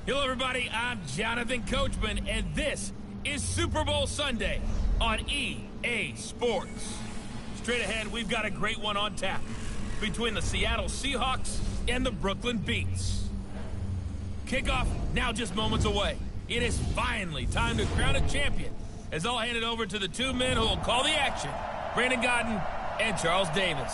Hello, everybody. I'm Jonathan Coachman, and this is Super Bowl Sunday on EA Sports. Straight ahead, we've got a great one on tap between the Seattle Seahawks and the Brooklyn Beats. Kickoff now just moments away. It is finally time to crown a champion, as I'll hand it over to the two men who will call the action, Brandon Godden and Charles Davis.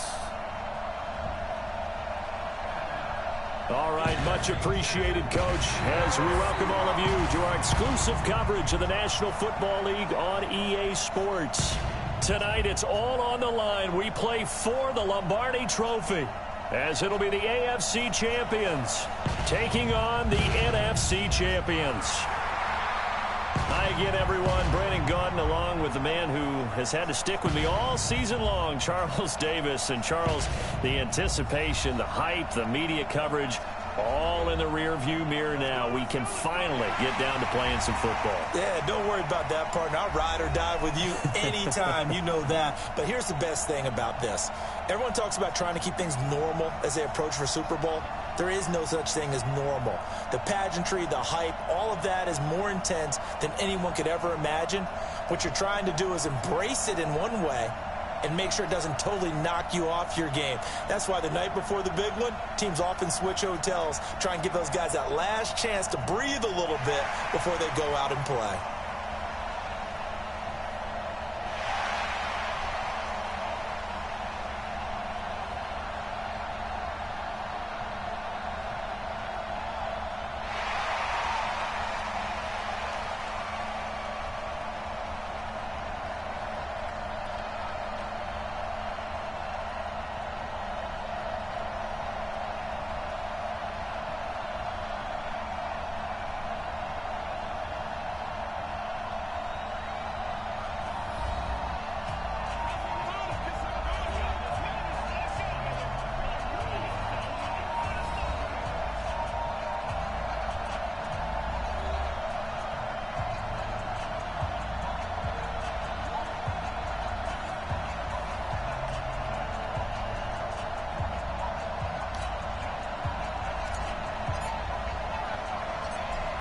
All right, much appreciated, Coach, as we welcome all of you to our exclusive coverage of the National Football League on EA Sports. Tonight, it's all on the line. We play for the Lombardi Trophy, as it'll be the AFC champions taking on the NFC champions. Hi again, everyone. Brandon Godden, along with the man who has had to stick with me all season long, Charles Davis. And Charles, the anticipation, the hype, the media coverage, all in the rear-view mirror now. We can finally get down to playing some football. Yeah, don't worry about that, partner. I'll ride or die with you anytime. You know that. But here's the best thing about this. Everyone talks about trying to keep things normal as they approach for Super Bowl. There is no such thing as normal. The pageantry, the hype, all of that is more intense than anyone could ever imagine. What you're trying to do is embrace it in one way and make sure it doesn't totally knock you off your game. That's why the night before the big one, teams often switch hotels, try and give those guys that last chance to breathe a little bit before they go out and play.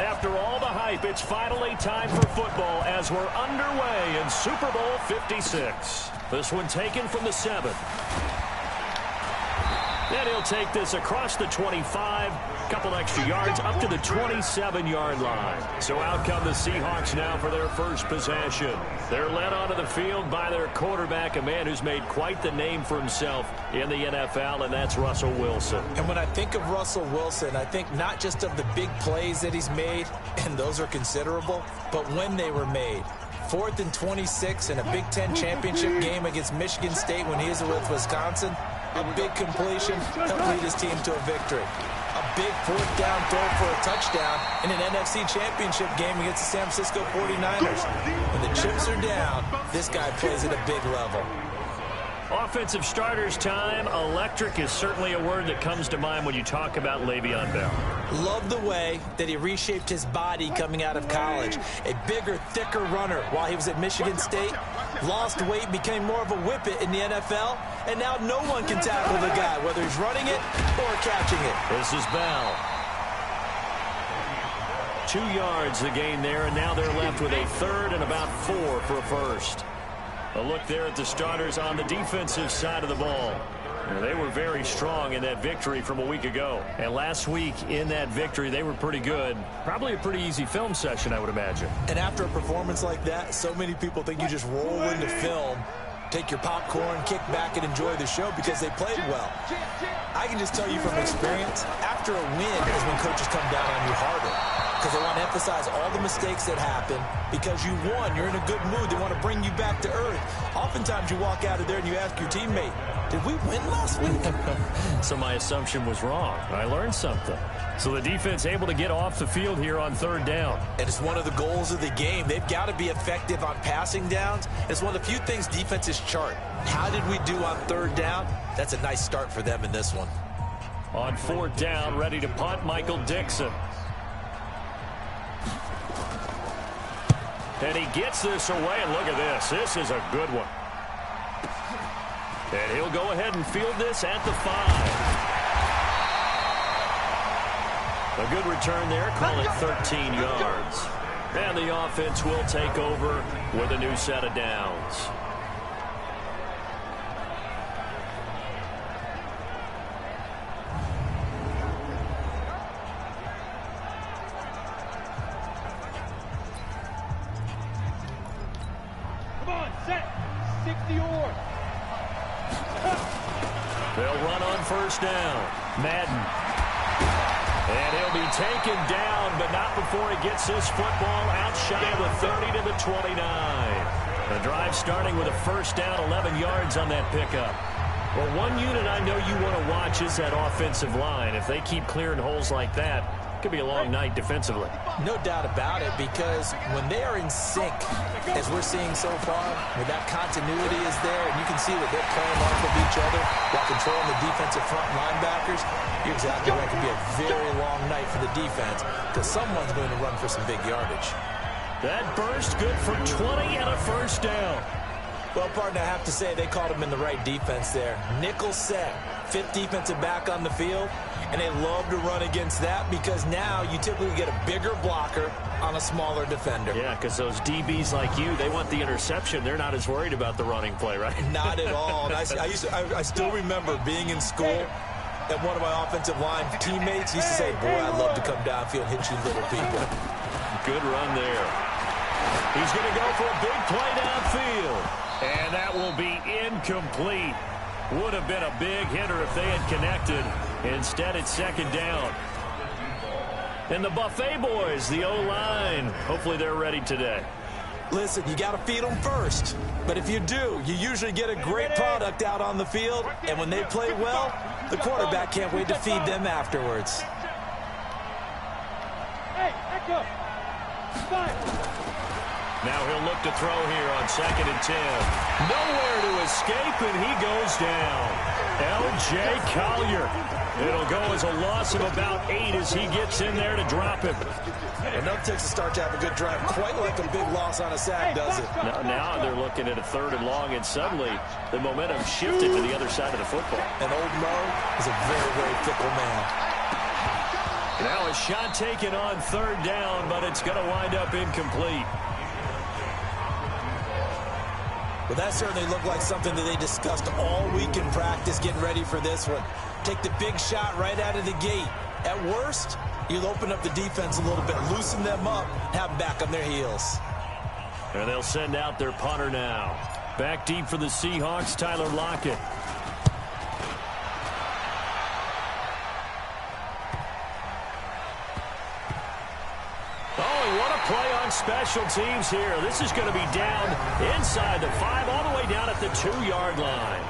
After all the hype, it's finally time for football as we're underway in Super Bowl 56. This one taken from the 7. And he'll take this across the 25, couple extra yards up to the 27-yard line. So out come the Seahawks now for their first possession. They're led onto the field by their quarterback, a man who's made quite the name for himself in the NFL, and that's Russell Wilson. And when I think of Russell Wilson, I think not just of the big plays that he's made, and those are considerable, but when they were made. 4th and 26 in a Big Ten championship game against Michigan State when he was with Wisconsin. A big completion helped lead his team to a victory. A big 4th down throw for a touchdown in an NFC championship game against the San Francisco 49ers. When the chips are down, this guy plays at a big level. Offensive starters time. Electric is certainly a word that comes to mind when you talk about Le'Veon Bell. Love the way that he reshaped his body coming out of college. A bigger, thicker runner while he was at Michigan State. Lost weight, became more of a whippet in the NFL, and now no one can tackle the guy, whether he's running it or catching it. This is Bell. 2 yards the gain there, and now they're left with a 3rd and about 4 for a first. A look there at the starters on the defensive side of the ball. They were very strong in that victory from a week ago. And last week in that victory, they were pretty good. Probably a pretty easy film session, I would imagine. And after a performance like that, so many people think you just roll into film, take your popcorn, kick back, and enjoy the show because they played well. I can just tell you from experience, after a win is when coaches come down on you harder. Because they want to emphasize all the mistakes that happen. Because you won, you're in a good mood. They want to bring you back to earth. Oftentimes you walk out of there and you ask your teammate, did we win last week? So my assumption was wrong. I learned something. So the defense able to get off the field here on 3rd down. And it's one of the goals of the game. They've got to be effective on passing downs. It's one of the few things defenses chart. How did we do on 3rd down? That's a nice start for them in this one. On 4th down, ready to punt, Michael Dixon. And he gets this away, and look at this. This is a good one. And he'll go ahead and field this at the 5. A good return there, call it 13 yards. And the offense will take over with a new set of downs. Come on, set. 60 or. They'll run on first down. Madden. And he'll be taken down, but not before he gets this football out shy of the 30 to the 29. The drive starting with a first down, 11 yards on that pickup. Well, one unit I know you want to watch is that offensive line. If they keep clearing holes like that, it could be a long night defensively. No doubt about it, because when they are in sync, as we're seeing so far, when that continuity is there, and you can see that they're playing off of each other while controlling the defensive front linebackers, you're exactly right. It could be a very long night for the defense, because someone's going to run for some big yardage. That burst good for 20 and a first down. Well, partner, I have to say they called him in the right defense there. Nickel set, fifth defensive back on the field, and they love to run against that because now you typically get a bigger blocker on a smaller defender. Yeah, because those DBs like you, they want the interception. They're not as worried about the running play, right? Not at all. And I still remember being in school, and one of my offensive line teammates used to say, boy, I'd love to come downfield and hit you little people. Good run there. He's going to go for a big play downfield. And that will be incomplete. Would have been a big hitter if they had connected. Instead, it's second down. And the Buffet boys, the O-line, hopefully they're ready today. Listen, you got to feed them first. But if you do, you usually get a great product out on the field. And when they play well, the quarterback can't wait to feed them afterwards. Hey, echo. Five. Now he'll look to throw here on 2nd and 10. Nowhere to escape, and he goes down. L.J. Collier. It'll go as a loss of about 8 as he gets in there to drop him. It never takes a start to have a good drive, quite like a big loss on a sack, does it? Now they're looking at a 3rd and long, and suddenly the momentum shifted to the other side of the football. And old Mo is a very, very fickle man. Now a shot taken on 3rd down, but it's going to wind up incomplete. Well, that certainly looked like something that they discussed all week in practice getting ready for this one. Take the big shot right out of the gate. At worst, you'll open up the defense a little bit, loosen them up, have them back on their heels. And they'll send out their punter now. Back deep for the Seahawks, Tyler Lockett. Play on special teams here. This is going to be down inside the 5, all the way down at the 2-yard line.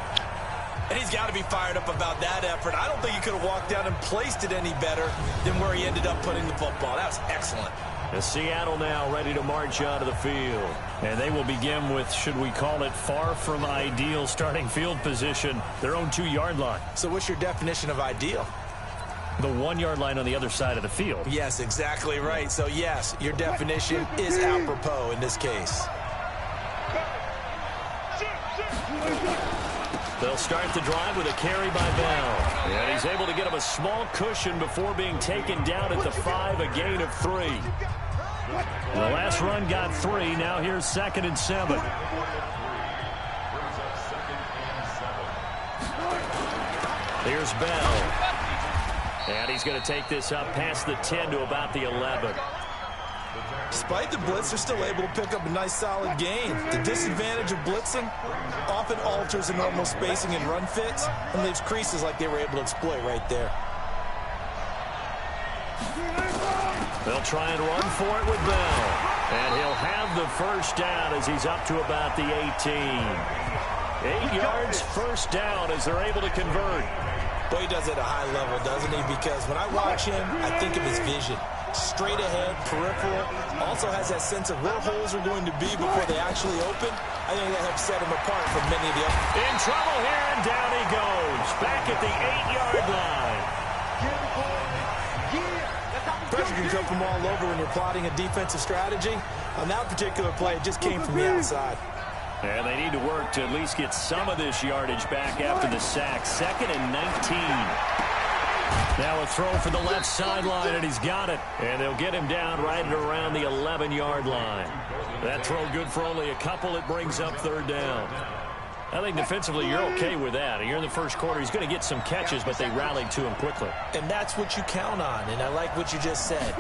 And he's got to be fired up about that effort. I don't think he could have walked down and placed it any better than where he ended up putting the football. That was excellent. And Seattle now ready to march onto the field. And they will begin with, should we call it, far from ideal starting field position, their own 2-yard line. So what's your definition of ideal? The 1-yard line on the other side of the field. Yes, exactly right. So, yes, your definition is apropos in this case. They'll start the drive with a carry by Bell. And he's able to get him a small cushion before being taken down at the 5, a gain of 3. The last run got 3. Now here's 2nd and 7. Here's Bell. And he's going to take this up past the 10 to about the 11. Despite the blitz, they're still able to pick up a nice solid gain. The disadvantage of blitzing often alters the normal spacing and run fits and leaves creases like they were able to exploit right there. They'll try and run for it with Bell. And he'll have the first down as he's up to about the 18. 8 yards, first down as they're able to convert. Well, he does it at a high level, doesn't he? Because when I watch him, I think of his vision. Straight ahead, peripheral. Also has that sense of where holes are going to be before they actually open. I think that helps set him apart from many of the others. In trouble here, and down he goes. Back at the 8-yard line. Pressure can come from all over when you're plotting a defensive strategy. On that particular play, it just came from the outside. And they need to work to at least get some of this yardage back after the sack. 2nd and 19. Now a throw for the left sideline, and he's got it. And they'll get him down right at around the 11-yard line. That throw good for only a couple. It brings up third down. I think defensively you're okay with that. You're in the first quarter. He's going to get some catches, but they rallied to him quickly. And that's what you count on, and I like what you just said.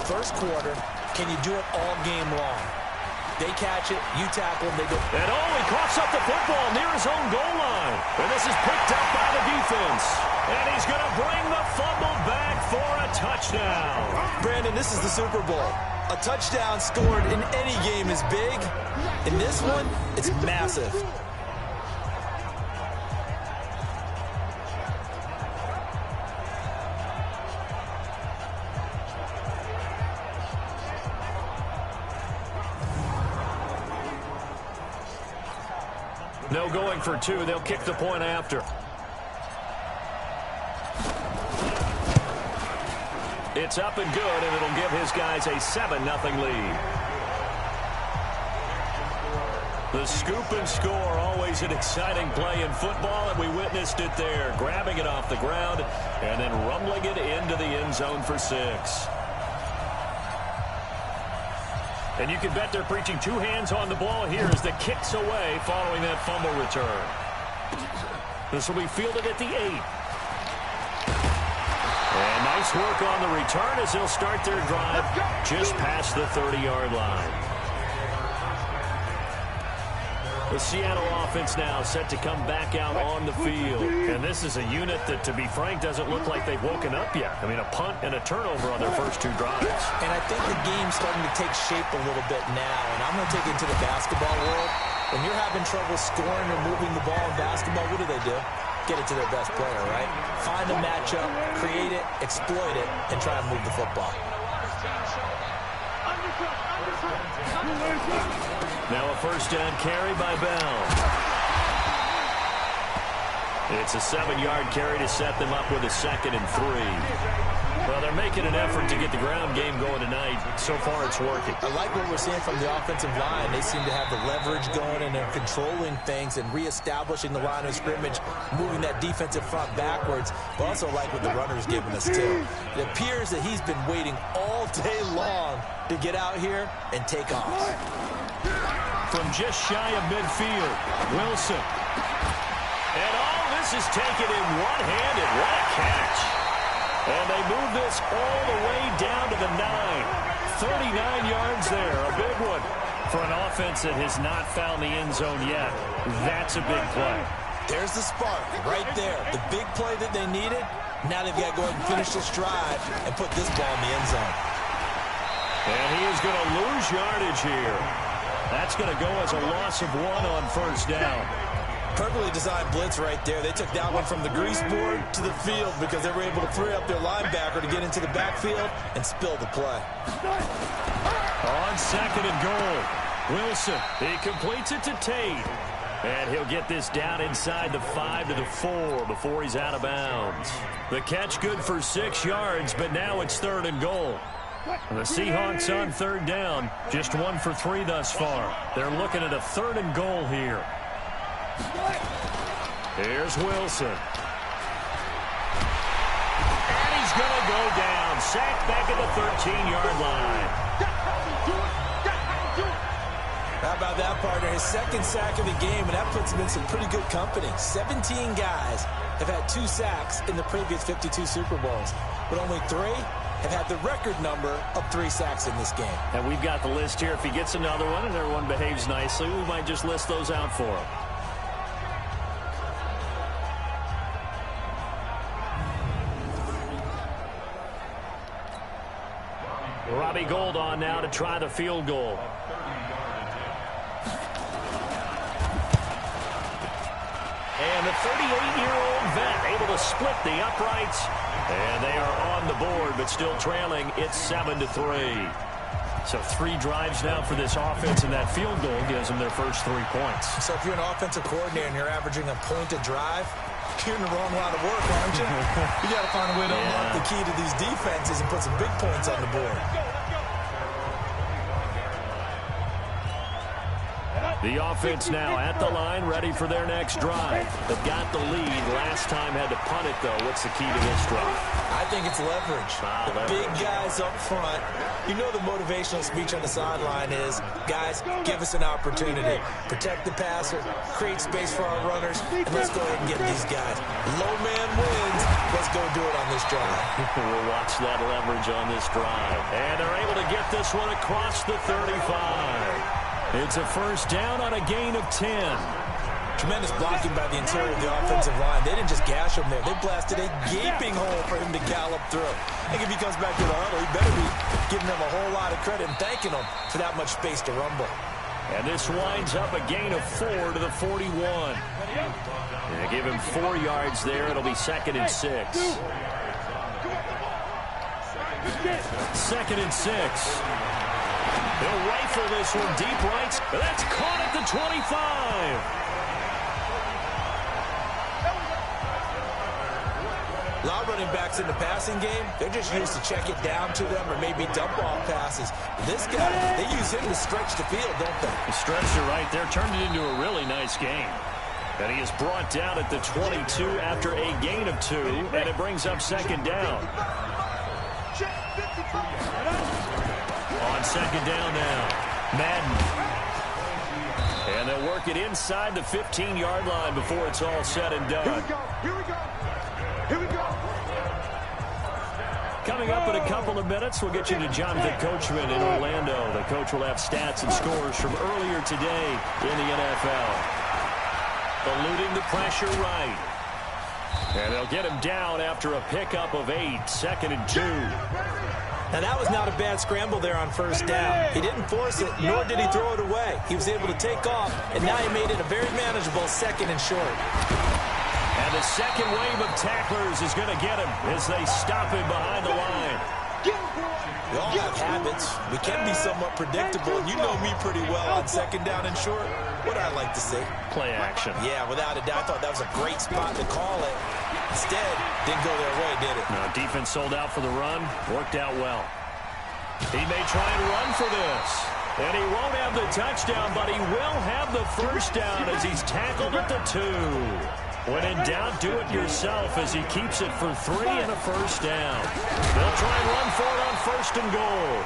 First quarter, can you do it all game long? They catch it, you tackle them, they go. And he coughs up the football near his own goal line. And this is picked up by the defense. And he's going to bring the fumble back for a touchdown. Brandon, this is the Super Bowl. A touchdown scored in any game is big. In this one, it's massive. No going for two. They'll kick the point after. It's up and good, and it'll give his guys a 7-0 lead. The scoop and score, always an exciting play in football, and we witnessed it there. Grabbing it off the ground and then rumbling it into the end zone for 6. And you can bet they're preaching two hands on the ball here as the kick's away following that fumble return. This will be fielded at the 8. And nice work on the return as they'll start their drive just past the 30-yard line. The Seattle offense now set to come back out on the field. And this is a unit that, to be frank, doesn't look like they've woken up yet. I mean, a punt and a turnover on their first two drives. And I think the game's starting to take shape a little bit now. And I'm going to take it into the basketball world. When you're having trouble scoring or moving the ball in basketball, what do? Get it to their best player, right? Find a matchup, create it, exploit it, and try to move the football. Now a first down carry by Bell. It's a 7-yard carry to set them up with a 2nd and 3. Well, they're making an effort to get the ground game going tonight. So far, it's working. I like what we're seeing from the offensive line. They seem to have the leverage going, and they're controlling things and reestablishing the line of scrimmage, moving that defensive front backwards. But also like what the runner's giving us, too. It appears that he's been waiting all day long to get out here and take off. From just shy of midfield, Wilson. And all this is taken in one-handed. What a catch. And they move this all the way down to the 9. 39 yards there, a big one. For an offense that has not found the end zone yet, that's a big play. There's the spark right there. The big play that they needed. Now they've got to go ahead and finish this drive and put this ball in the end zone. And he is going to lose yardage here. That's going to go as a loss of 1 on first down. Perfectly designed blitz right there. They took that one from the grease board to the field because they were able to free up their linebacker to get into the backfield and spill the play. On 2nd and goal, Wilson. He completes it to Tate. And he'll get this down inside the 5 to the 4 before he's out of bounds. The catch good for 6 yards, but now it's 3rd and goal. And the Seahawks on 3rd down, just 1 for 3 thus far. They're looking at a 3rd and goal here. Here's Wilson. And he's going to go down. Sacked back at the 13-yard line. How about that, partner? His 2nd sack of the game, and that puts him in some pretty good company. 17 guys have had 2 sacks in the previous 52 Super Bowls, but only 3 have had the record number of 3 sacks in this game. And we've got the list here. If he gets another one and everyone behaves nicely, we might just list those out for him. Robbie Gould on now to try the field goal. And the 38-year-old vet able to split the uprights. And they are on the board, but still trailing. It's 7-3. So 3 drives now for this offense, and that field goal gives them their first 3 points. So if you're an offensive coordinator and you're averaging a point a drive, you're in the wrong line of work, aren't you? You got to find a way to unlock the key to these defenses and put some big points on the board. The offense now at the line, ready for their next drive. They've got the lead. Last time had to punt it, though. What's the key to this drive? I think it's leverage. The big guys up front. You know the motivational speech on the sideline is, guys, give us an opportunity. Protect the passer, create space for our runners, and let's go ahead and get these guys. Low man wins. Let's go do it on this drive. We'll watch that leverage on this drive. And they're able to get this one across the 35. It's a first down on a gain of 10. Tremendous blocking by the interior of the offensive line. They didn't just gash him there. They blasted a gaping hole for him to gallop through. I think if he comes back to the huddle, he better be giving them a whole lot of credit and thanking them for that much space to rumble. And this winds up a gain of 4 to the 41. They give him 4 yards there. It'll be 2nd and 6. 2nd and 6. He'll rifle this one deep right. That's caught at the 25. A lot of running backs in the passing game, they're just used to check it down to them or maybe dump off passes. This guy, they use him to stretch the field, don't they? The stretcher right there turned it into a really nice game. And he is brought down at the 22 after a gain of 2, and it brings up 2nd down. On 2nd down now, Madden. And they'll work it inside the 15-yard line before it's all said and done. Here we go. Here we go. Here we go. Coming up in a couple of minutes, we'll get you to Jonathan Coachman in Orlando. The coach will have stats and scores from earlier today in the NFL. Eluding the pressure right. And they'll get him down after a pickup of 8, 2nd and 2. Now, that was not a bad scramble there on first down. He didn't force it, nor did he throw it away. He was able to take off, and now he made it a very manageable 2nd and short. And the second wave of tacklers is going to get him as they stop him behind the line. We all have habits. We can be somewhat predictable, and you know me pretty well on 2nd down and short. What I like to see. Play action. Yeah, without a doubt. I thought that was a great spot to call it. Instead, didn't go their way, did it? No, defense sold out for the run. Worked out well. He may try and run for this. And he won't have the touchdown, but he will have the first down as he's tackled at the 2. When in doubt, do it yourself as he keeps it for 3 and a first down. They'll try and run for it on 1st and goal.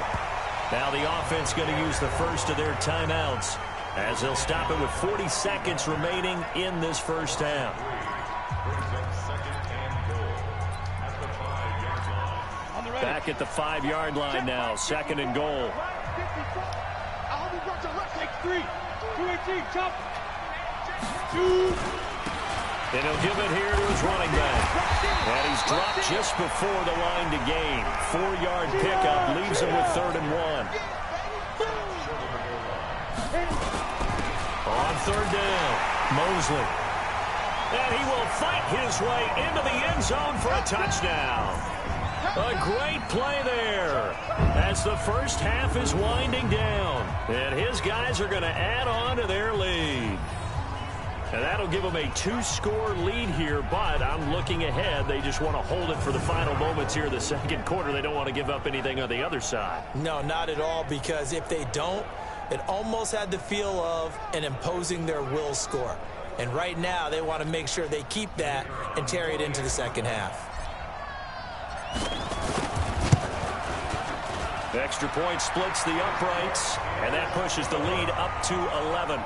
Now the offense going to use the first of their timeouts as they'll stop it with 40 seconds remaining in this first half. Back at the 5-yard line now, 2nd and goal. And he'll give it here to his running back. And he's dropped just before the line to gain. 4-yard pickup leaves him with 3rd and 1. On 3rd down, Mosley. And he will fight his way into the end zone for a touchdown. A great play there as the first half is winding down. And his guys are going to add on to their lead. And that'll give them a 2-score lead here, but I'm looking ahead. They just want to hold it for the final moments here in the 2nd quarter. They don't want to give up anything on the other side. No, not at all, because if they don't, it almost had the feel of an imposing their will score. And right now, they want to make sure they keep that and carry it into the 2nd half. The extra point splits the uprights, and that pushes the lead up to 11.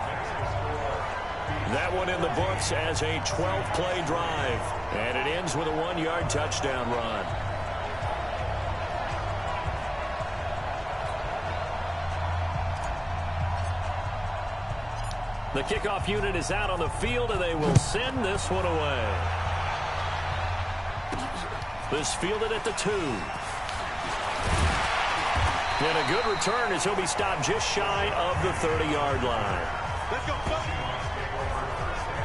That one in the books as a 12-play drive, and it ends with a 1-yard touchdown run. The kickoff unit is out on the field, and they will send this one away. This fielded at the 2. And a good return as he'll be stopped just shy of the 30-yard line. Let's go.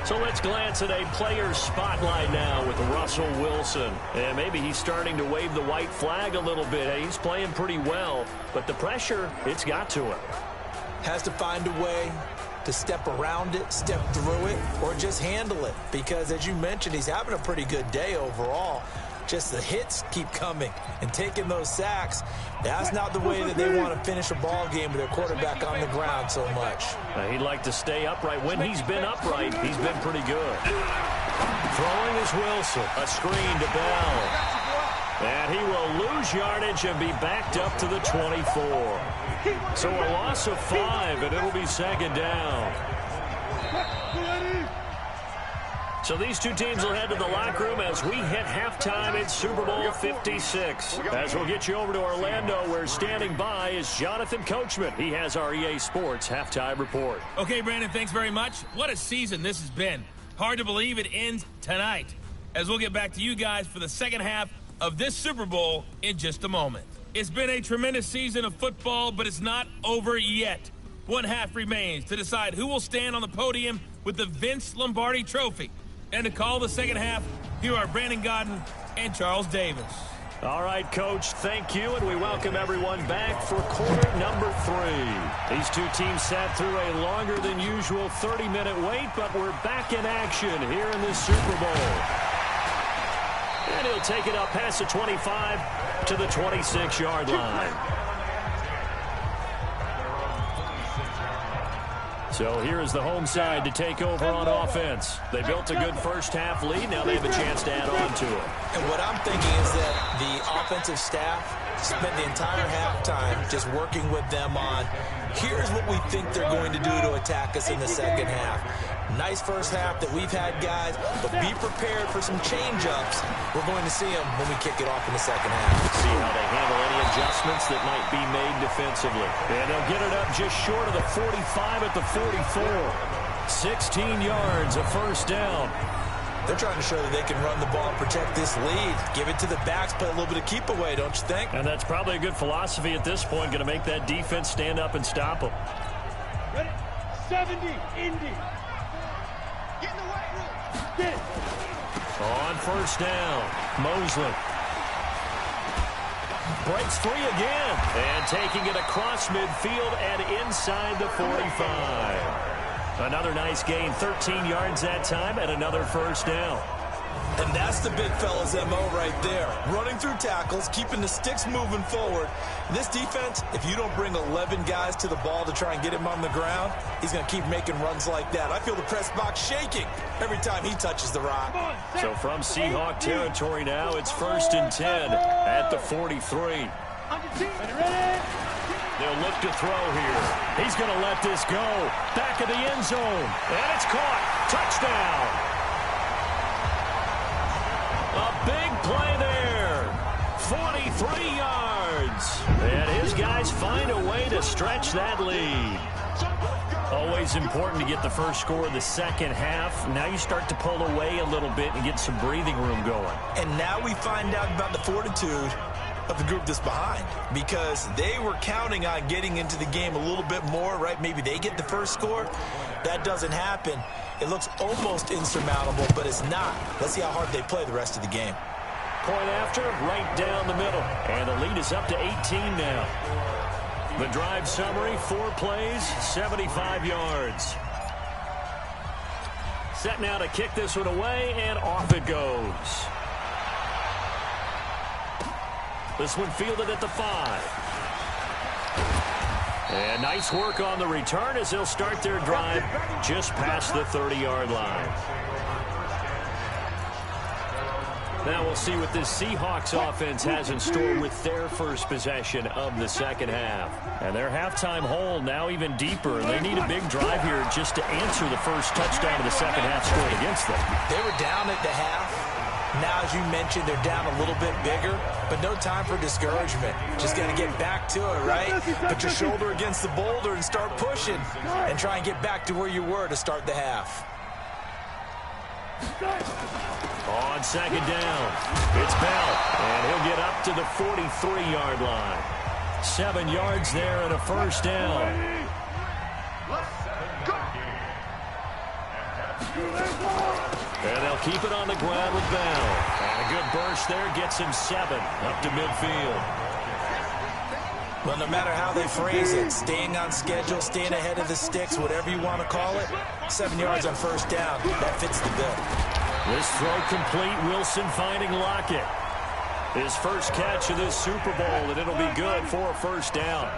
So let's glance at a player spotlight now with Russell Wilson. And maybe he's starting to wave the white flag a little bit. He's playing pretty well, but the pressure, it's got to him. Has to find a way to step around it, step through it, or just handle it. Because, as you mentioned, he's having a pretty good day overall. Just the hits keep coming and taking those sacks. That's not the way that they want to finish a ball game with their quarterback on the ground so much. He'd like to stay upright. When he's been upright, he's been pretty good. Throwing is Wilson. A screen to Bell. And he will lose yardage and be backed up to the 24. So a loss of 5, and it'll be second down. So these two teams will head to the locker room as we hit halftime in Super Bowl 56. As we'll get you over to Orlando, where standing by is Jonathan Coachman. He has our EA Sports halftime report. Okay, Brandon, thanks very much. What a season this has been. Hard to believe it ends tonight, as we'll get back to you guys for the second half of this Super Bowl in just a moment. It's been a tremendous season of football, but it's not over yet. One half remains to decide who will stand on the podium with the Vince Lombardi Trophy. And to call the second half, here are Brandon Godden and Charles Davis. All right, Coach, thank you, and we welcome everyone back for quarter number 3. These two teams sat through a longer than usual 30-minute wait, but we're back in action here in this Super Bowl. And he'll take it up past the 25 to the 26-yard line. So here is the home side to take over on offense. They built a good first-half lead. Now they have a chance to add on to it. And what I'm thinking is that the offensive staff spent the entire halftime just working with them on, here's what we think they're going to do to attack us in the second half. Nice first half that we've had, guys, but be prepared for some change-ups. We're going to see them when we kick it off in the second half. See how they handle any adjustments that might be made defensively. And they'll get it up just short of the 45 at the 44. 16 yards, a first down. They're trying to show that they can run the ball, protect this lead, give it to the backs, play a little bit of keep away, don't you think? And that's probably a good philosophy at this point, going to make that defense stand up and stop them. Ready? 70, Indy. Get in the weight room. Get it. On first down, Mosley. Breaks free again. And taking it across midfield and inside the 45. Another nice gain, 13 yards that time, and another first down. And that's the big fella's MO right there. Running through tackles, keeping the sticks moving forward. This defense, if you don't bring 11 guys to the ball to try and get him on the ground, he's going to keep making runs like that. I feel the press box shaking every time he touches the rock. So from Seahawk territory now, it's 1st and 10 at the 43. They'll look to throw here. He's going to let this go. Back of the end zone. And it's caught. Touchdown. A big play there. 43 yards. And his guys find a way to stretch that lead. Always important to get the first score of the second half. Now you start to pull away a little bit and get some breathing room going. And now we find out about the fortitude of the group that's behind, because they were counting on getting into the game a little bit more, right? Maybe they get the first score. That doesn't happen. It looks almost insurmountable, but it's not. Let's see how hard they play the rest of the game. Point after, right down the middle. And the lead is up to 18 now. The drive summary, 4 plays, 75 yards. Set now to kick this one away, and off it goes. This one fielded at the 5. And nice work on the return as they'll start their drive just past the 30-yard line. Now we'll see what this Seahawks offense has in store with their first possession of the second half. And their halftime hole now even deeper. And they need a big drive here just to answer the first touchdown of the second half scored against them. They were down at the half. Now, as you mentioned, they're down a little bit bigger, but no time for discouragement. Just got to get back to it, right? Put your shoulder against the boulder and start pushing and try and get back to where you were to start the half. On second down, it's Bell, and he'll get up to the 43-yard line. 7 yards there and a first down. And they'll keep it on the ground with Bell. And a good burst there gets him 7 up to midfield. Well, no matter how they phrase it, staying on schedule, staying ahead of the sticks, whatever you want to call it, 7 yards on first down, that fits the bill. This throw complete, Wilson finding Lockett. His first catch of this Super Bowl, and it'll be good for a first down.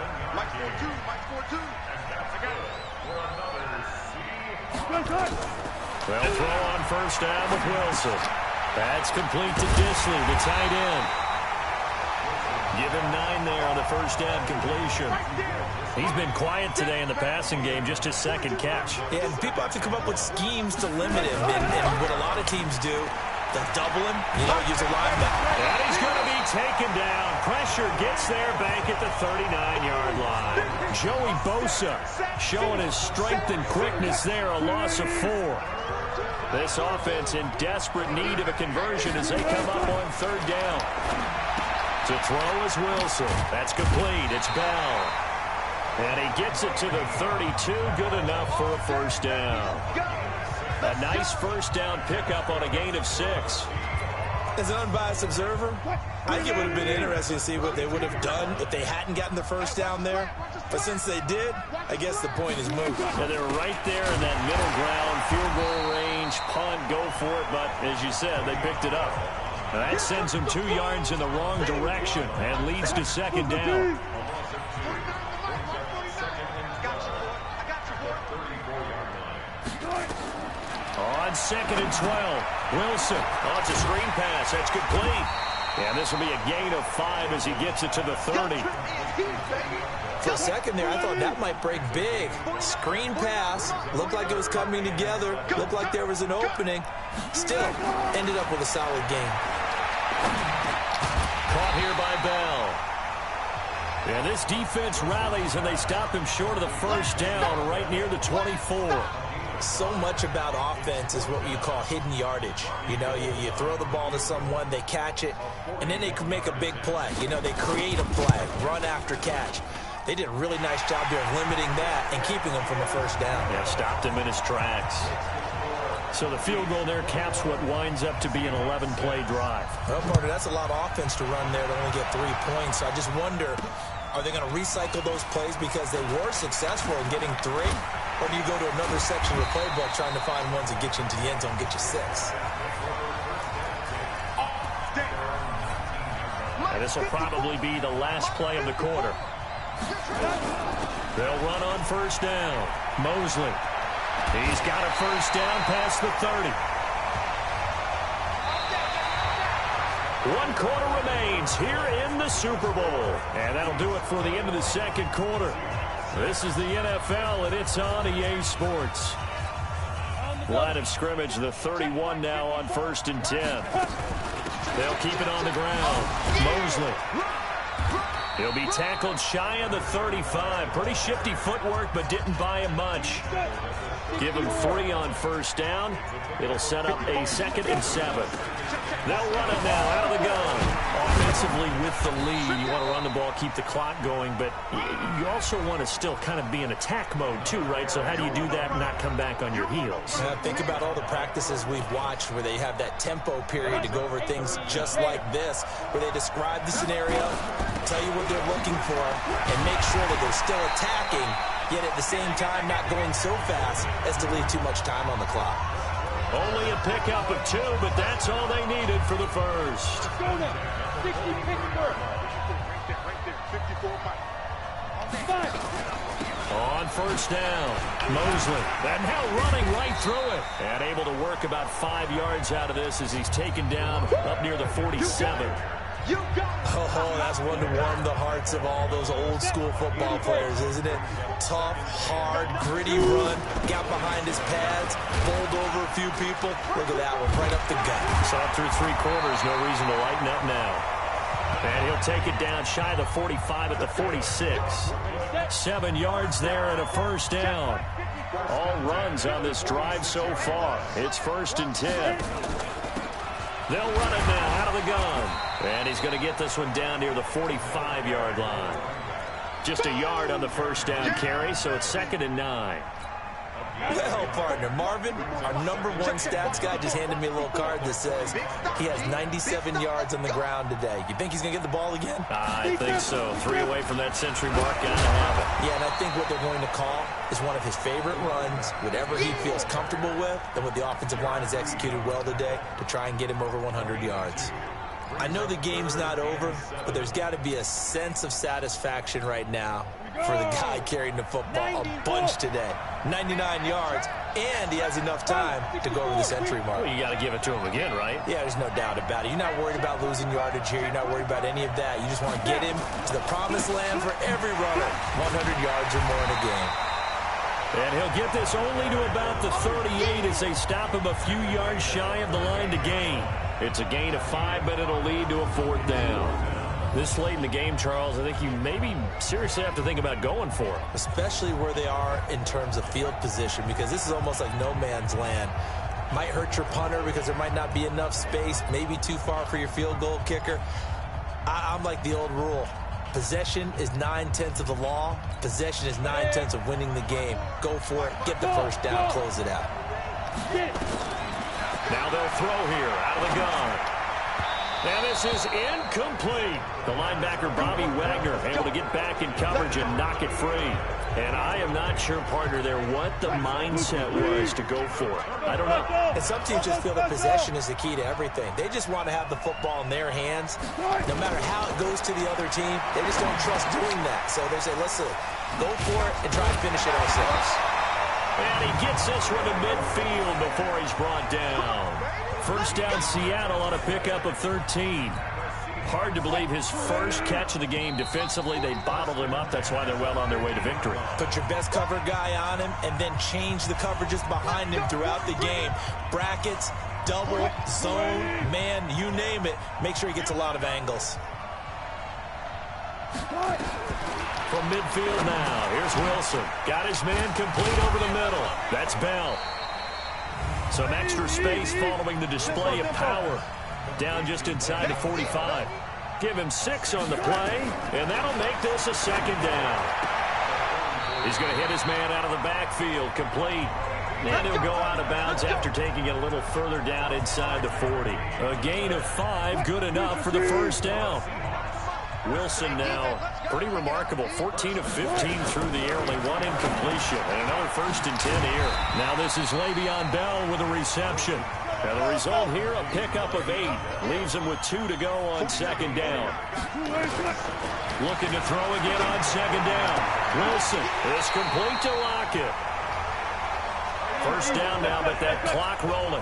They'll throw on first down with Wilson. That's complete to Disley, the tight end. Give him 9 there on the first down completion. He's been quiet today in the passing game, just his second catch. Yeah, and people have to come up with schemes to limit him. And what a lot of teams do, they'll double him, use a linebacker. And he's going to be taken down. Pressure gets there back at the 39-yard line. Joey Bosa showing his strength and quickness there, a loss of 4. This offense in desperate need of a conversion as they come up on third down. To throw is Wilson. That's complete. It's Bell. And he gets it to the 32. Good enough for a first down. A nice first down pickup on a gain of 6. As an unbiased observer, I think it would have been interesting to see what they would have done if they hadn't gotten the first down there. But since they did, I guess the point is moved. Yeah, they're right there in that middle ground, field goal range, punt, go for it. But as you said, they picked it up. That sends them 2 yards in the wrong direction and leads to second down. On second and 12, Wilson. Oh, it's a screen pass. That's complete. And this will be a gain of 5 as he gets it to the 30. For a second there, I thought that might break big. Screen pass. Looked like it was coming together. Looked like there was an opening. Still, ended up with a solid game. Caught here by Bell. And this defense rallies, and they stop him short of the first down right near the 24. So much about offense is what you call hidden yardage. You throw the ball to someone, they catch it, and then they can make a big play. They create a play, run after catch. They did a really nice job there of limiting that and keeping him from a first down. Yeah, stopped him in his tracks. So the field goal there caps what winds up to be an 11-play drive. Well, partner, that's a lot of offense to run there to only get 3 points. So I just wonder, are they going to recycle those plays because they were successful in getting 3? Or do you go to another section of the playbook trying to find ones that get you into the end zone, get you 6? And this will probably be the last play of the quarter. They'll run on first down. Mosley. He's got a first down past the 30. 1 quarter remains here in the Super Bowl. And that'll do it for the end of the second quarter. This is the NFL, and it's on EA Sports. Line of scrimmage, the 31 now on 1st and 10. They'll keep it on the ground. Mosley. He'll be tackled shy of the 35. Pretty shifty footwork, but didn't buy him much. Give him 3 on first down. It'll set up a 2nd and 7. They'll run it now out of the gun. Offensively with the lead, you want to run the ball, keep the clock going, but you also want to still kind of be in attack mode too, right? So how do you do that and not come back on your heels? Think about all the practices we've watched where they have that tempo period to go over things just like this, where they describe the scenario, tell you what they're looking for, and make sure that they're still attacking, yet at the same time not going so fast as to leave too much time on the clock. Only a pickup of 2, but that's all they needed for the first. On first down, Mosley. And now running right through it. And able to work about 5 yards out of this as he's taken down up near the 47. Oh, that's one to warm the hearts of all those old school football players, isn't it? Tough, hard, gritty run. Got behind his pads, bowled over a few people. Look at that one, right up the gut. Saw it through 3 quarters, no reason to lighten up now. And he'll take it down shy of the 45 at the 46. 7 yards there and a first down. All runs on this drive so far. It's 1st and 10. They'll run it now out of the gun. And he's going to get this one down near the 45-yard line. Just a yard on the first down carry, so it's 2nd and 9. Well, partner, Marvin, our #1 stats guy, just handed me a little card that says he has 97 yards on the ground today. You think he's going to get the ball again? I think so. 3 away from that century mark. Got to have it. Yeah, and I think what they're going to call is one of his favorite runs, whatever he feels comfortable with, and what the offensive line has executed well today to try and get him over 100 yards. I know the game's not over, but there's got to be a sense of satisfaction right now for the guy carrying the football a bunch today. 99 yards, and he has enough time to go over the century mark. Well, you got to give it to him again, right? Yeah, there's no doubt about it. You're not worried about losing yardage here. You're not worried about any of that. You just want to get him to the promised land for every runner. 100 yards or more in a game. And he'll get this only to about the 38 as they stop him a few yards shy of the line to gain. It's a gain of 5, but it'll lead to a 4th down. This late in the game, Charles, I think you maybe seriously have to think about going for it. Especially where they are in terms of field position, because this is almost like no man's land. Might hurt your punter because there might not be enough space, maybe too far for your field goal kicker. I'm like the old rule. Possession is 9/10 of the law. Possession is 9/10 of winning the game. Go for it. Get the first down. Close it out. Now they'll throw here out of the gun. And this is incomplete. The linebacker, Bobby Wagner, able to get back in coverage and knock it free. And I am not sure, partner, there what the mindset was to go for it. I don't know. And some teams just feel that possession is the key to everything. They just want to have the football in their hands. No matter how it goes to the other team, they just don't trust doing that. So they say, listen, go for it and try to finish it ourselves. And he gets this one to midfield before he's brought down. First down, Seattle on a pickup of 13. Hard to believe his first catch of the game defensively. They bottled him up. That's why they're well on their way to victory. Put your best cover guy on him and then change the coverages behind him throughout the game. Brackets, double, zone, man, you name it. Make sure he gets a lot of angles. From midfield now, here's Wilson. Got his man complete over the middle. That's Bell. Some extra space following the display of power. Down just inside the 45. Give him 6 on the play, and that'll make this a 2nd down. He's going to hit his man out of the backfield, complete. And he'll go out of bounds after taking it a little further down inside the 40. A gain of 5, good enough for the first down. Wilson now, pretty remarkable, 14 of 15 through the air, only 1 incompletion, and another 1st and 10 here. Now this is Le'Veon Bell with a reception. And the result here, a pickup of 8. Leaves him with 2 to go on 2nd down. Looking to throw again on 2nd down. Wilson is complete to Lockett. First down now, but that clock rolling.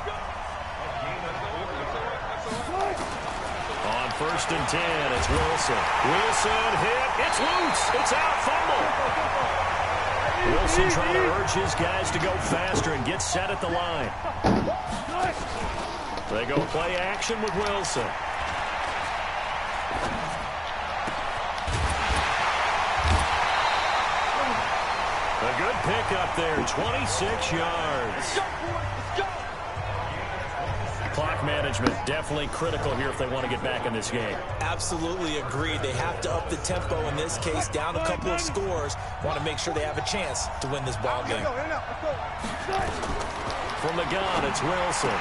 On 1st and 10, it's Wilson. Wilson hit. It's loose. It's out. Fumble. Wilson trying to urge his guys to go faster and get set at the line. They go play action with Wilson. A good pickup there, 26 yards. Clock management definitely critical here if they want to get back in this game. Absolutely agreed. They have to up the tempo in this case, down a couple of scores. Want to make sure they have a chance to win this ball game. From the gun, it's Wilson.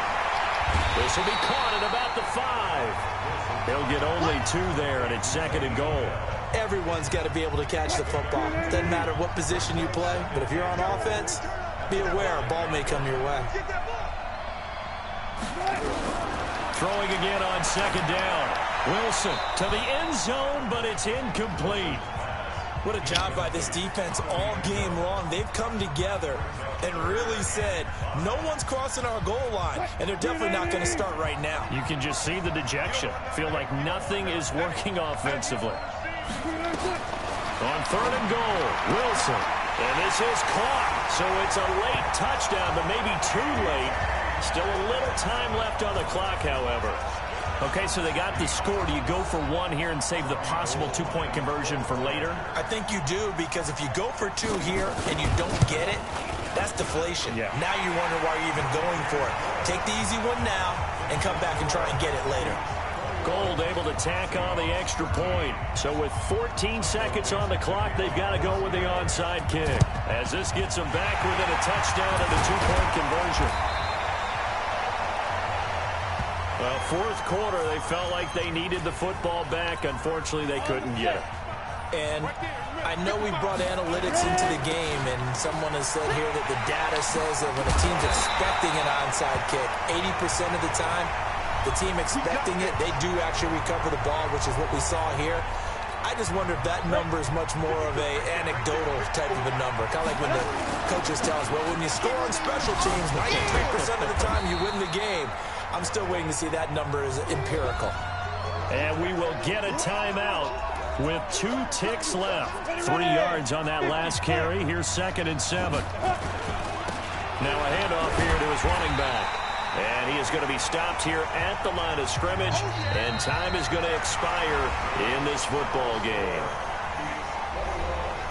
This will be caught at about the 5. He'll get only 2 there, and it's 2nd and goal. Everyone's got to be able to catch the football. Doesn't matter what position you play, but if you're on offense, be aware a ball may come your way. Throwing again on 2nd down. Wilson to the end zone, but it's incomplete. What a job by this defense all game long. They've come together and really said, no one's crossing our goal line, and they're definitely not going to start right now. You can just see the dejection. Feel like nothing is working offensively. On 3rd and goal, Wilson. And this is caught. So it's a late touchdown, but maybe too late. Still a little time left on the clock, however. Okay, so they got the score. Do you go for 1 here and save the possible 2-point conversion for later? I think you do, because if you go for 2 here and you don't get it, that's deflation. Yeah. Now you wonder why you're even going for it. Take the easy one now and come back and try and get it later. Gold able to tack on the extra point. So with 14 seconds on the clock, they've got to go with the onside kick. As this gets them back within a touchdown and a 2-point conversion. Well, 4th quarter, they felt like they needed the football back. Unfortunately, they couldn't get it. And I know we brought analytics into the game, and someone has said here that the data says that when a team's expecting an onside kick, 80% of the time, the team expecting it, they do actually recover the ball, which is what we saw here. I just wonder if that number is much more of a anecdotal type of a number. Kind of like when the coaches tell us, well, when you score on special teams, 93% of the time you win the game. I'm still waiting to see that number is empirical. And we will get a timeout with 2 ticks left. 3 yards on that last carry. Here's 2nd and 7. Now a handoff here to his running back. And he is going to be stopped here at the line of scrimmage. And time is going to expire in this football game.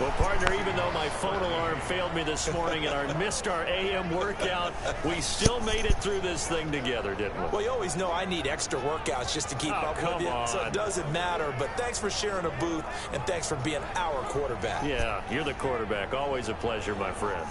Well, partner, even though my phone alarm failed me this morning and I missed our AM workout, we still made it through this thing together, didn't we? Well, you always know I need extra workouts just to keep up with you. So it doesn't matter. But thanks for sharing a booth, and thanks for being our quarterback. Yeah, you're the quarterback. Always a pleasure, my friend.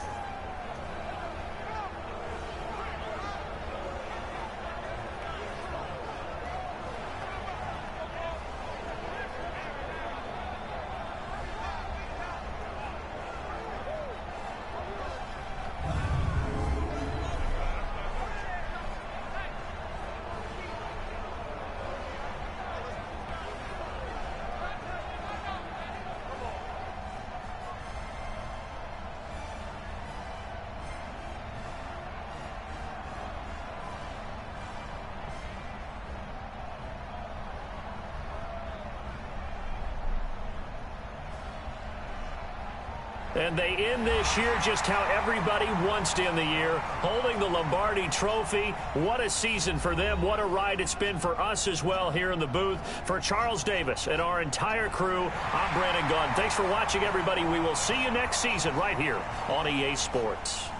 And they end this year just how everybody wants to end the year, holding the Lombardi Trophy. What a season for them. What a ride it's been for us as well here in the booth. For Charles Davis and our entire crew, I'm Brandon Gaudin. Thanks for watching, everybody. We will see you next season right here on EA Sports.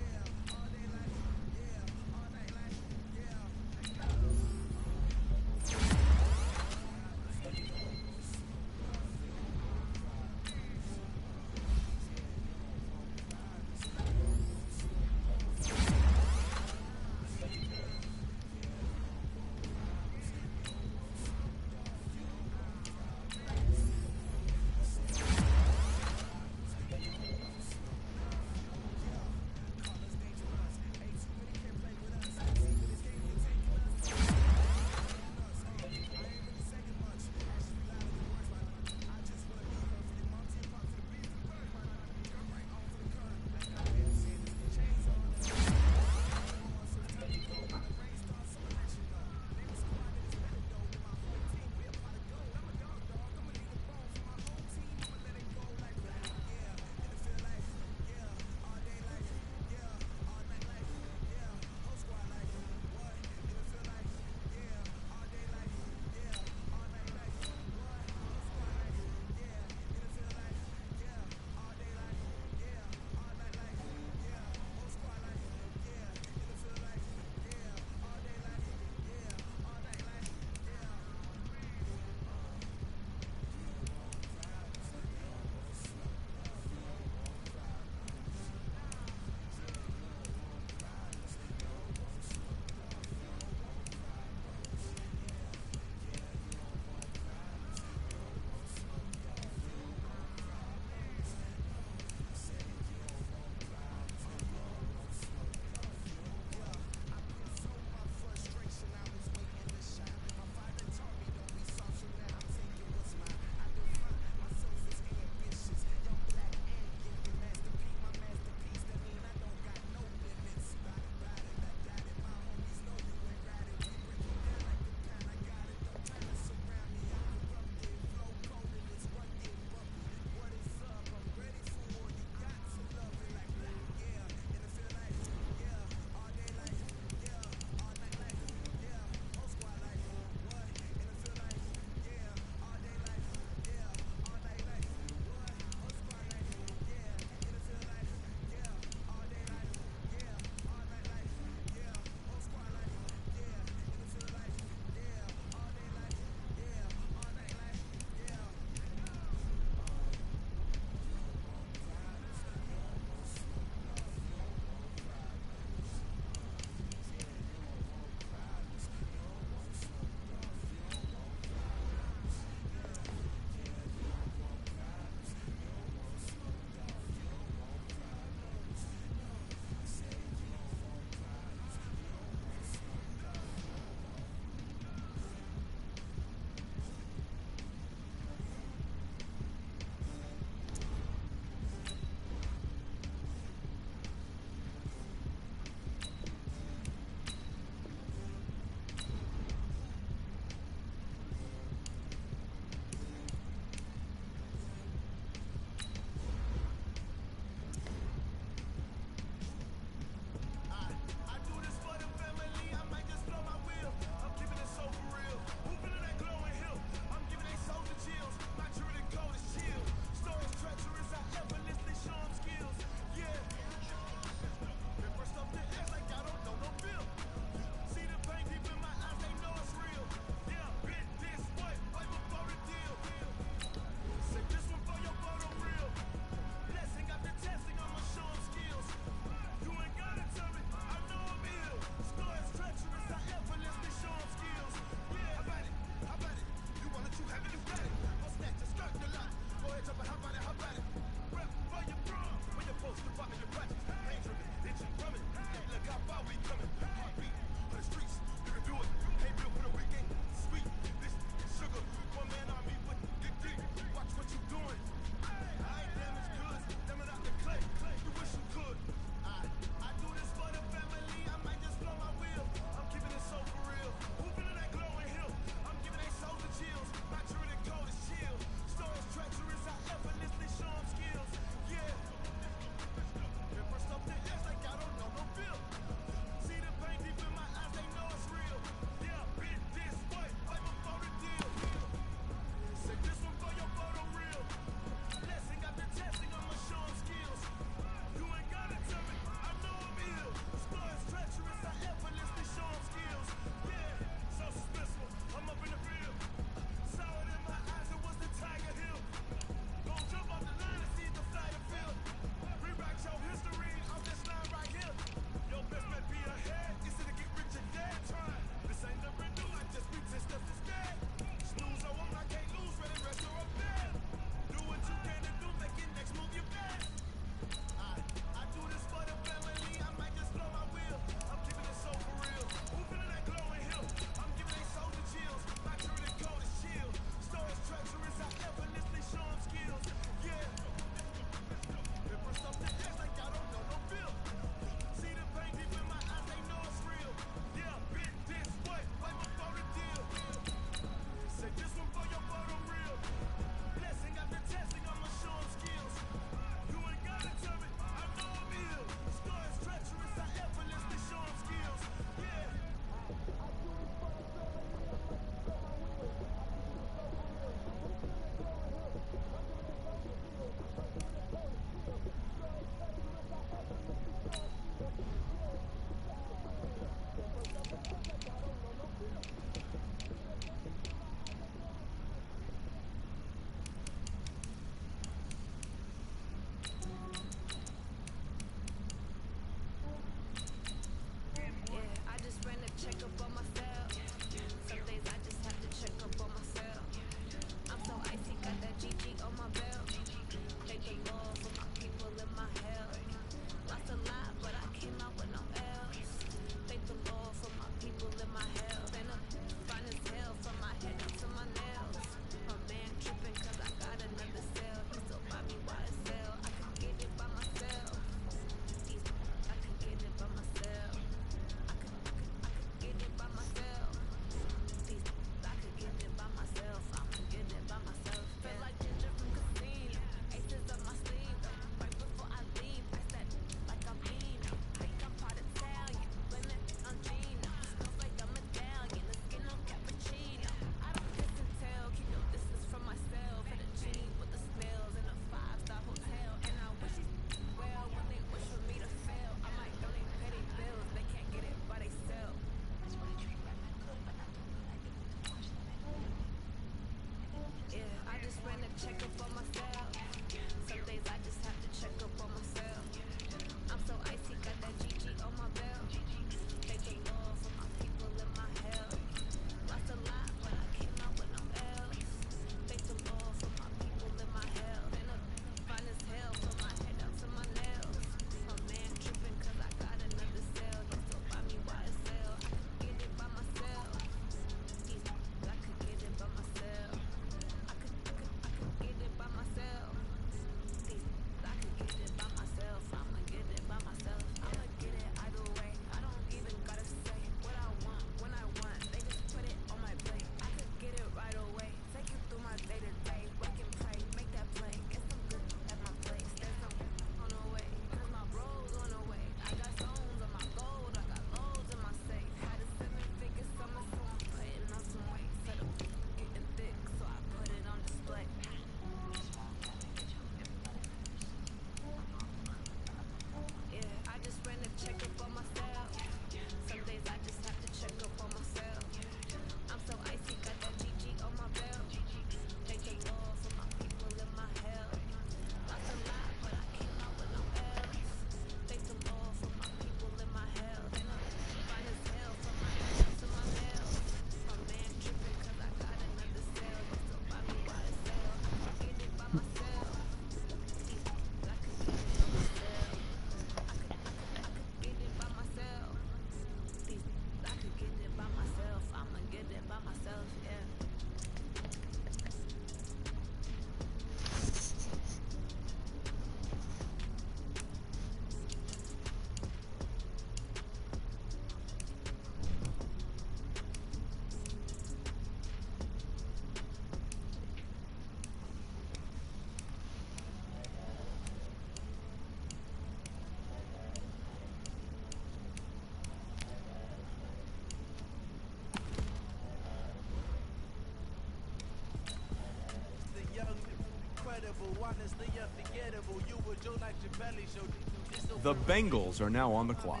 The Bengals are now on the clock.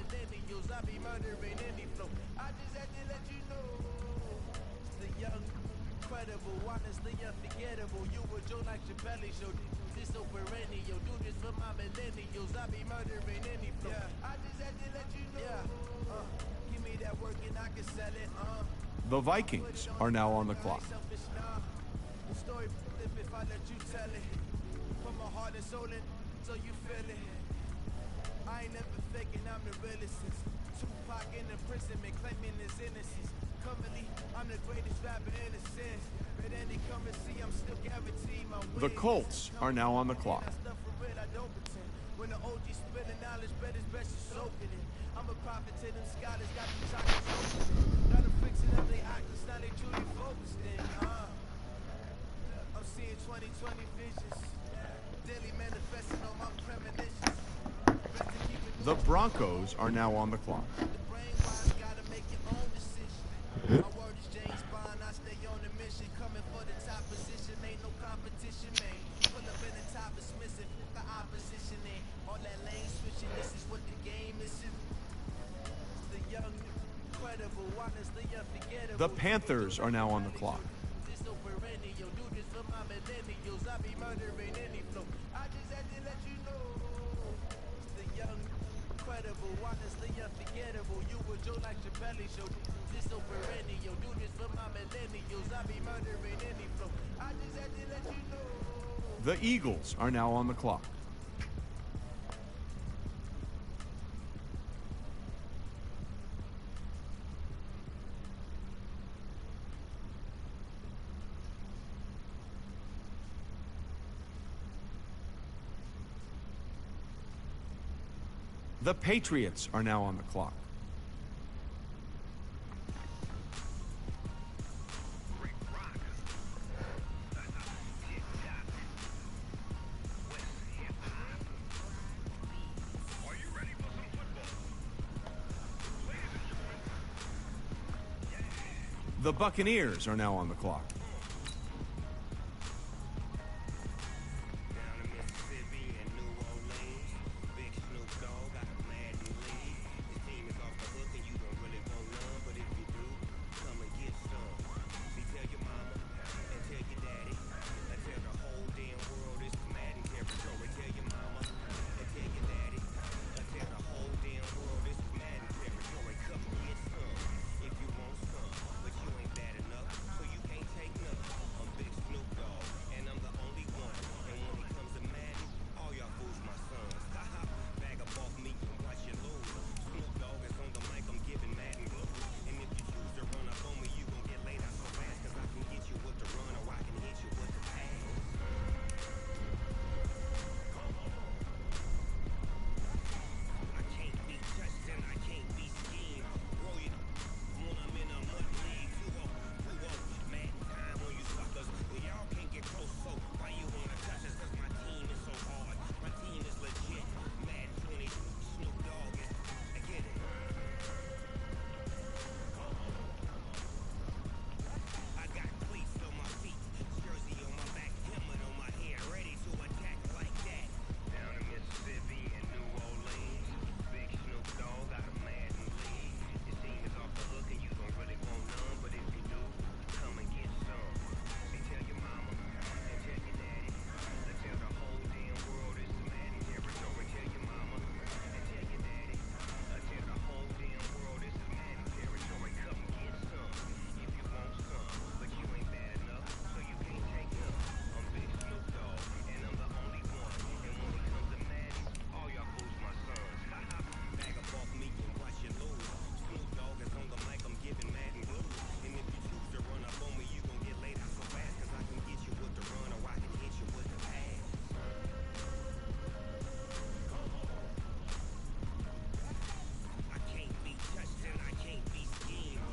The Vikings are now on the clock. I ain't never faking, I'm the realest since Tupac in imprisonment, claiming his innocence. Currently, I'm the greatest rapper in a sense. But then they come and see, I'm still guaranteed my wins. The Colts are now on the clock. When the OG spilling knowledge, bet it's best to soak it in. I'm a prophet to them scholars, got them chocolates open. Got them fixing up they octaves, now they truly focused in. I'm seeing 2020 visions. Daily manifesting on my premonitions. The Broncos are now on the clock. The brain-wise gotta make your own decision. My word is James Bond, I stay on the mission. Coming for the top position, ain't no competition, man. Pull up in the top is missing, the opposition ain't. All that lane switching, this is what the game is. The young, incredible, honestly unforgettable. The Panthers are now on the clock. This so perennial, do this for my millennials. I be murdering any flow. I just had to let you know. The young, incredible, honestly unforgettable. You were Joe like your belly show. This so perennial, do this for my millennials. I be murdering any flow. I just had to let you know. The Eagles are now on the clock. The Patriots are now on the clock. The Buccaneers are now on the clock.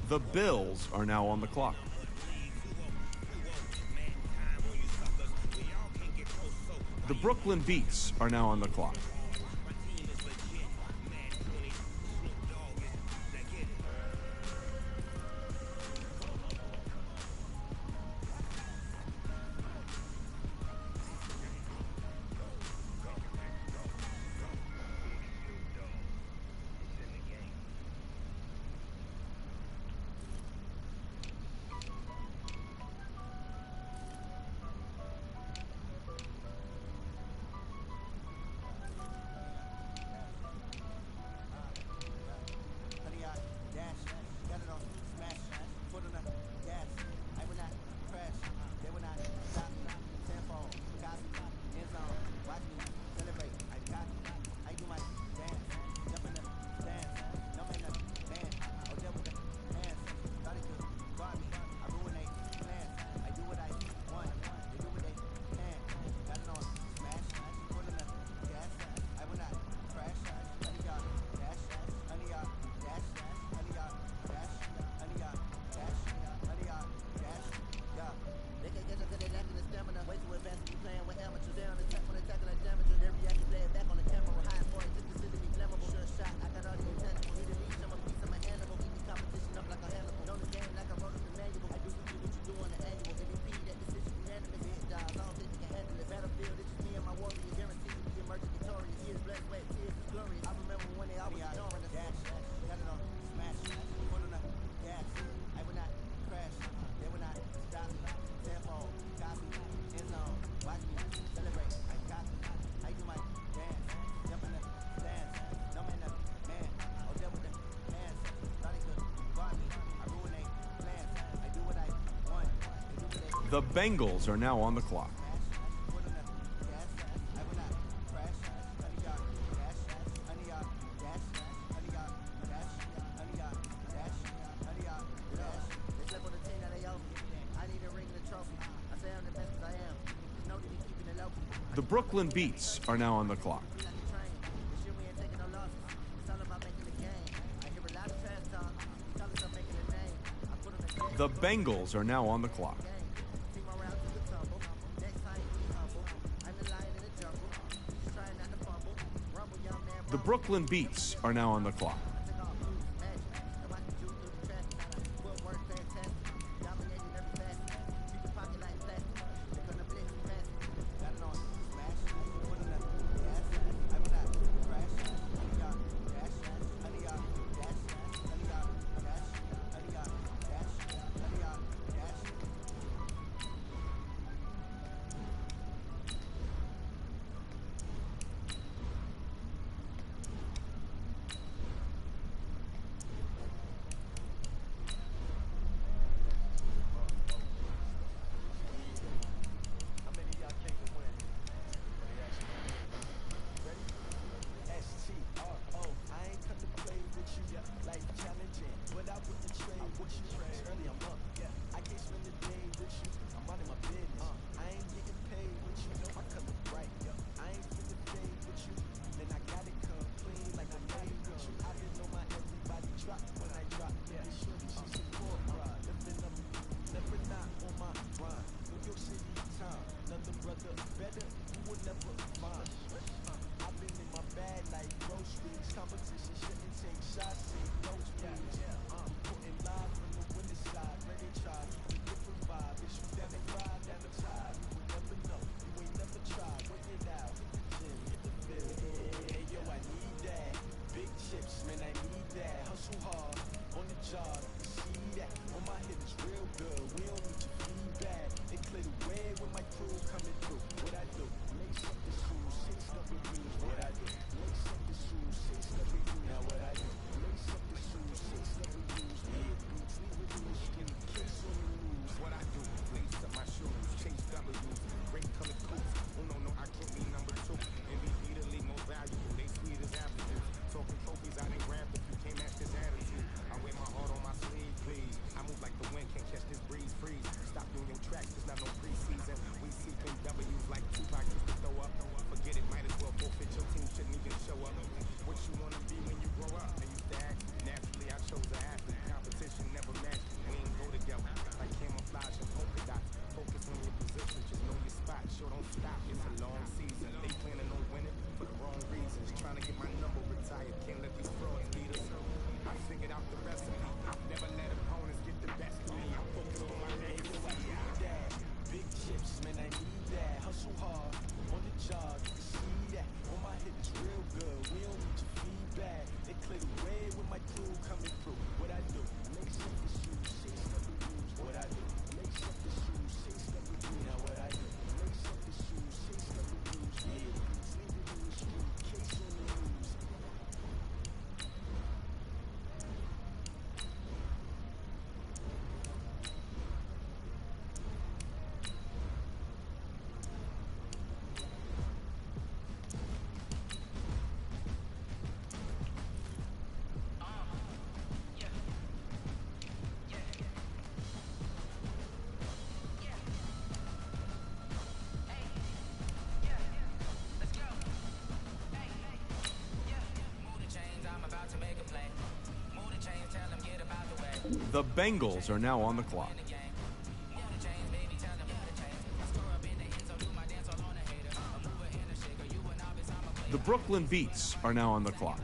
The Bills are now on the clock. The Brooklyn Beats are now on the clock. The Bengals are now on the clock. The Brooklyn Beats are now on the clock. The Bengals are now on the clock. The Brooklyn Beats are now on the clock. The Bengals are now on the clock. The Brooklyn Beats are now on the clock.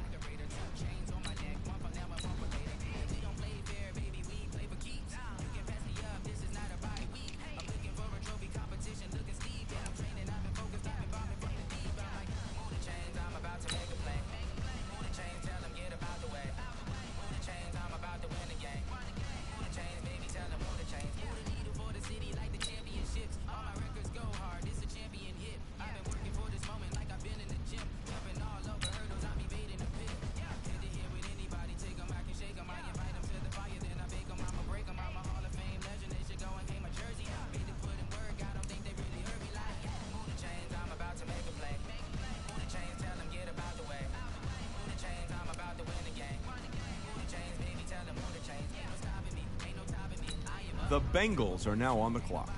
The Bengals are now on the clock.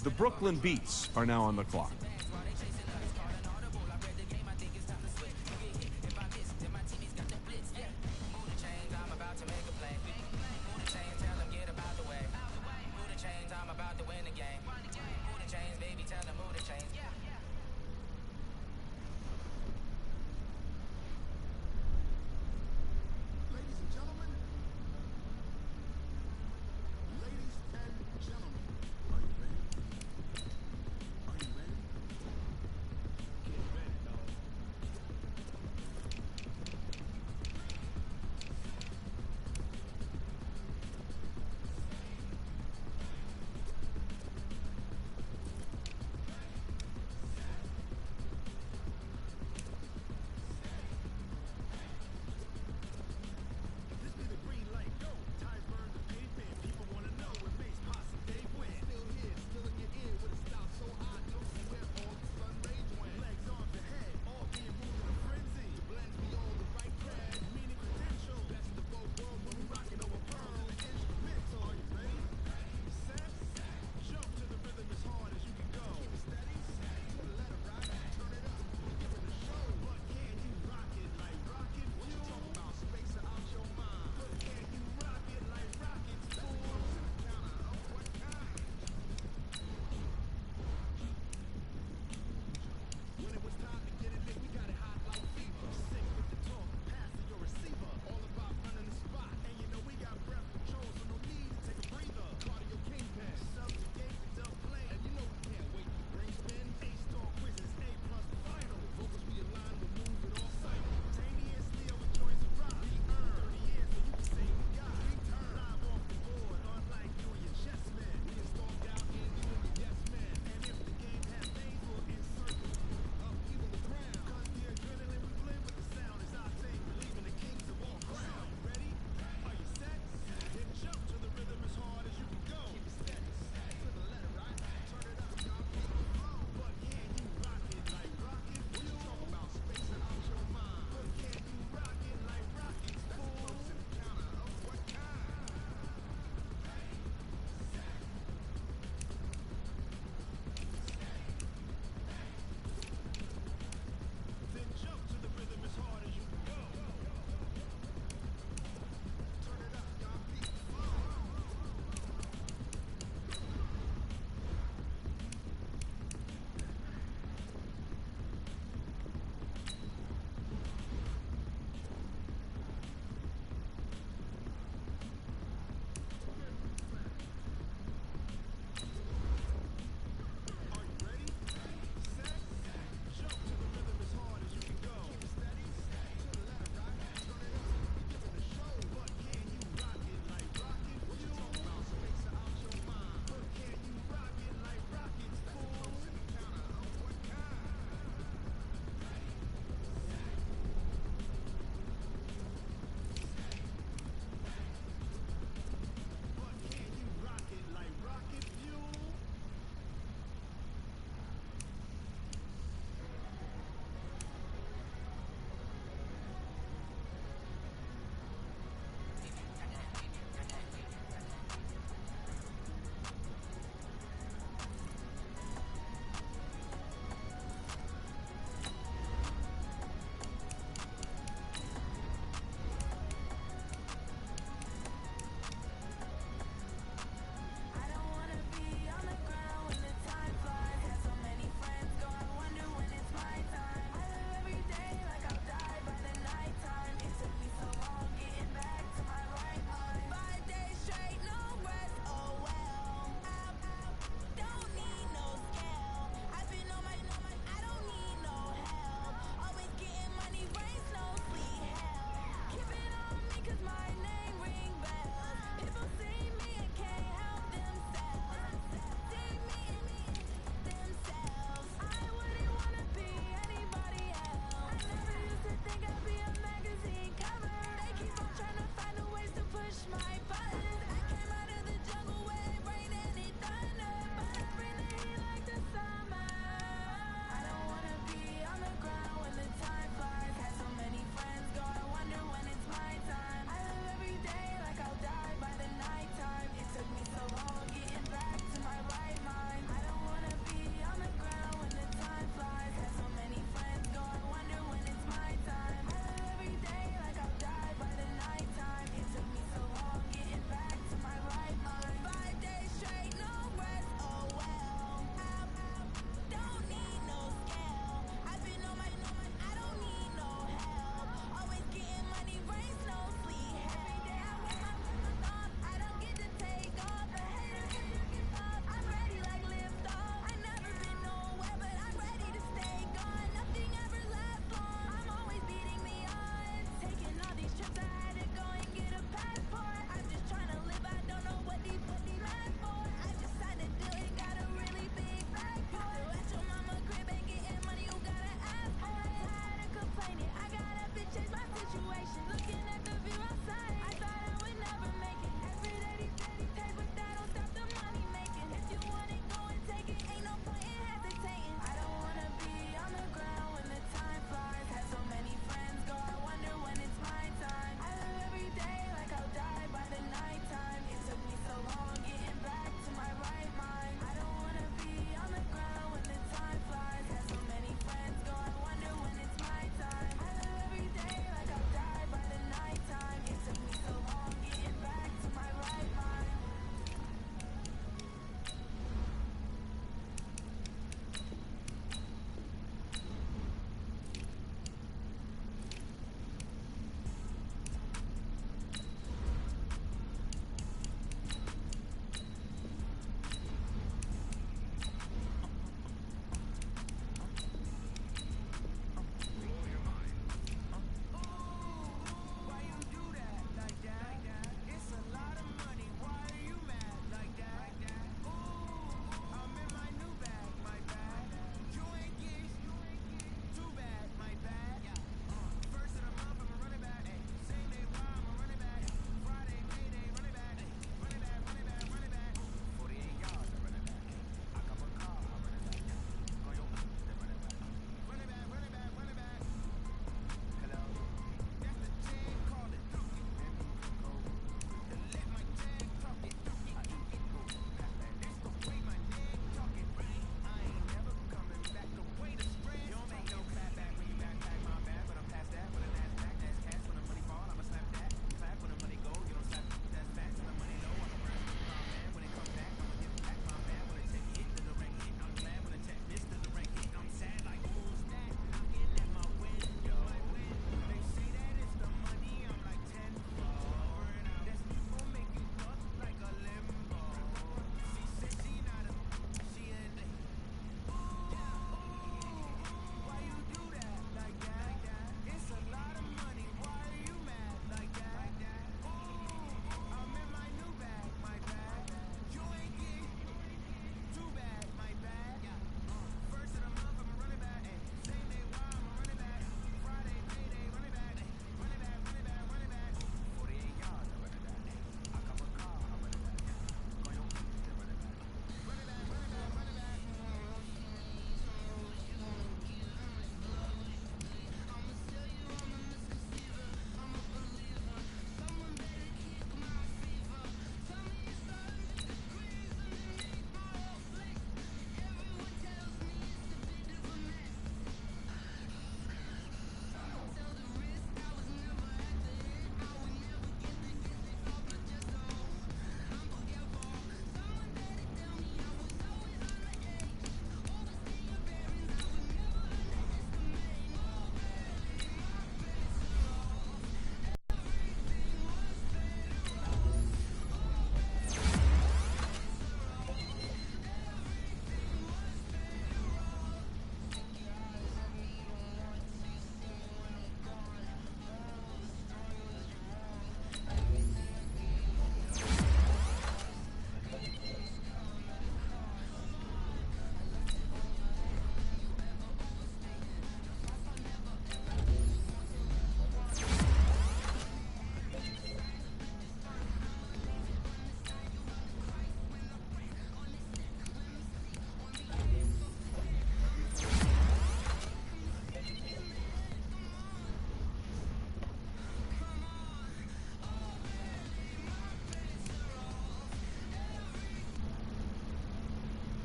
The Brooklyn Beats are now on the clock.